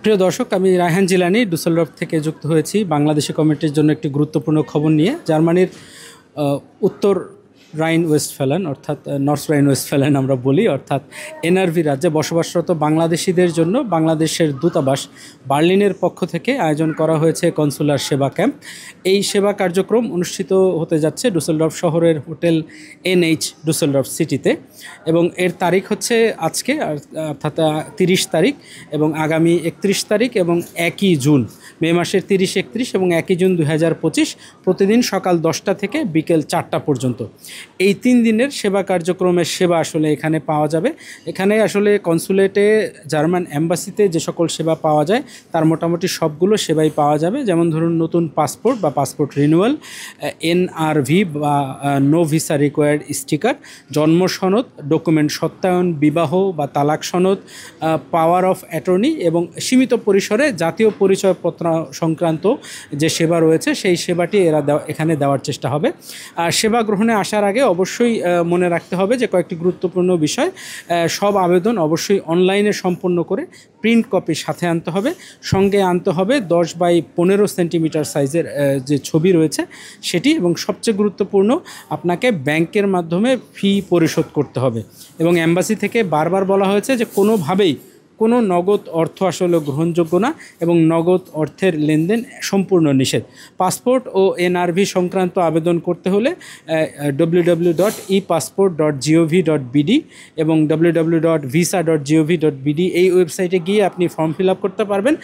প্রিয় দর্শক, আমি রায়হান জিলানী ডুসেলডর্ফ থেকে যুক্ত হয়েছি বাংলাদেশি কমিউনিটির জন্য একটি গুরুত্বপূর্ণ খবর নিয়ে। জার্মানির উত্তর রাইন ওয়েস্টফ্যালেন অর্থাৎ নর্থ রাইন ওয়েস্টফ্যালেন আমরা বলি, অর্থাৎ এনআরভি রাজ্যে বসবাসরত বাংলাদেশিদের জন্য বাংলাদেশের দূতাবাস বার্লিনের পক্ষ থেকে আয়োজন করা হয়েছে কনসুলার সেবা ক্যাম্প। এই সেবা কার্যক্রম অনুষ্ঠিত হতে যাচ্ছে ডুসেলডর্ফ শহরের হোটেল NH ডুসেলডর্ফ সিটিতে, এবং এর তারিখ হচ্ছে আজকে অর্থাৎ 30 তারিখ এবং আগামী 31 তারিখ এবং 1 জুন, মে মাসের 30, 31 এবং 1 জুন 2025, প্রতিদিন সকাল 10টা থেকে বিকেল 4টা পর্যন্ত। এই 3 দিনের সেবা কার্যক্রমের সেবা আসলে এখানে পাওয়া যাবে। এখানে আসলে কনসুলেটে, জার্মান অ্যাম্বাসিতে যে সকল সেবা পাওয়া যায় তার মোটামুটি সবগুলো সেবাই পাওয়া যাবে। যেমন ধরুন, নতুন পাসপোর্ট বা পাসপোর্ট রিনিউয়াল, NRV বা নো ভিসা রিকোয়ার্ড স্টিকার, জন্ম সনদ, ডকুমেন্ট সত্যায়ন, বিবাহ বা তালাক সনদ, পাওয়ার অফ অ্যাটর্নি এবং সীমিত পরিসরে জাতীয় পরিচয়পত্র সংক্রান্ত যে সেবা রয়েছে সেই সেবাটি এখানে দেওয়ার চেষ্টা হবে। আর সেবা গ্রহণে আসার আগে অবশ্যই মনে রাখতে হবে যে কয়েকটি গুরুত্বপূর্ণ বিষয়। সব আবেদন অবশ্যই অনলাইনে সম্পন্ন করে প্রিন্ট কপি সাথে আনতে হবে। সঙ্গে আনতে হবে 10 বাই 15 সেন্টিমিটার সাইজের যে ছবি রয়েছে সেটি, এবং সবচেয়ে গুরুত্বপূর্ণ, আপনাকে ব্যাংকের মাধ্যমে ফি পরিশোধ করতে হবে। এবং অ্যাম্বাসি থেকে বারবার বলা হয়েছে যে কোনোভাবেই কোনো নগদ অর্থ আসলে গ্রহণযোগ্য না এবং নগদ অর্থের লেনদেন সম্পূর্ণ নিষেধ। পাসপোর্ট ও NRV সংক্রান্ত আবেদন করতে হলে www.epassport.gov.bd এবং www.visa.gov.bd এই ওয়েবসাইটে গিয়ে আপনি ফর্ম ফিল আপ করতে পারবেন।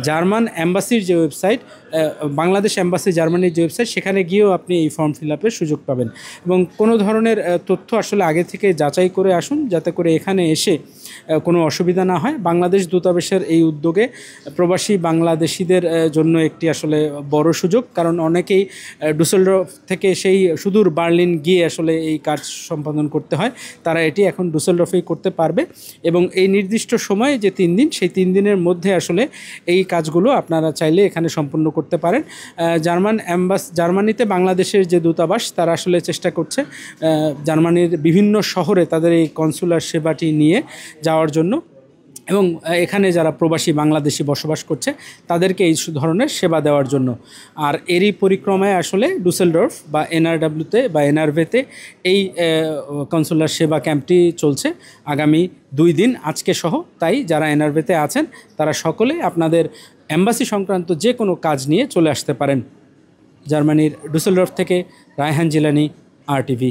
জার্মান অ্যাম্বাসির যে ওয়েবসাইট, বাংলাদেশ অ্যাম্বাসি জার্মানির যে ওয়েবসাইট, সেখানে গিয়েও আপনি এই ফর্ম ফিল আপের সুযোগ পাবেন। এবং কোনো ধরনের তথ্য আসলে আগে থেকে যাচাই করে আসুন, যাতে করে এখানে এসে কোনো অসুবিধা না হয়। বাংলাদেশ দূতাবাসের এই উদ্যোগে প্রবাসী বাংলাদেশিদের জন্য একটি আসলে বড় সুযোগ, কারণ অনেকেই ডুসেলডর্ফ থেকে সেই সুদূর বার্লিন গিয়ে আসলে এই কাজ সম্পাদন করতে হয়, তারা এটি এখন ডুসেলডর্ফেই করতে পারবে। এবং এই নির্দিষ্ট সময়ে যে 3 দিন, সেই 3 দিনের মধ্যে আসলে এই কাজগুলো আপনারা চাইলে এখানে সম্পন্ন করতে পারেন। জার্মানিতে বাংলাদেশের যে দূতাবাস, তারা আসলে চেষ্টা করছে জার্মানির বিভিন্ন শহরে তাদের এই কনসুলার সেবাটি নিয়ে যাওয়ার জন্য, এবং এখানে যারা প্রবাসী বাংলাদেশি বসবাস করছে তাদেরকে এই ধরনের সেবা দেওয়ার জন্য। আর এরই পরিক্রমায় আসলে ডুসেলডর্ফ বা NRWতে বা NRVতে এই কনসুলার সেবা ক্যাম্পটি চলছে আগামী 2 দিন, আজকে সহ। তাই যারা NRVতে আছেন তারা সকলে আপনাদের অ্যাম্বাসি সংক্রান্ত যে কোনো কাজ নিয়ে চলে আসতে পারেন। জার্মানির ডুসেলডর্ফ থেকে রায়হান জিলানী, RTV।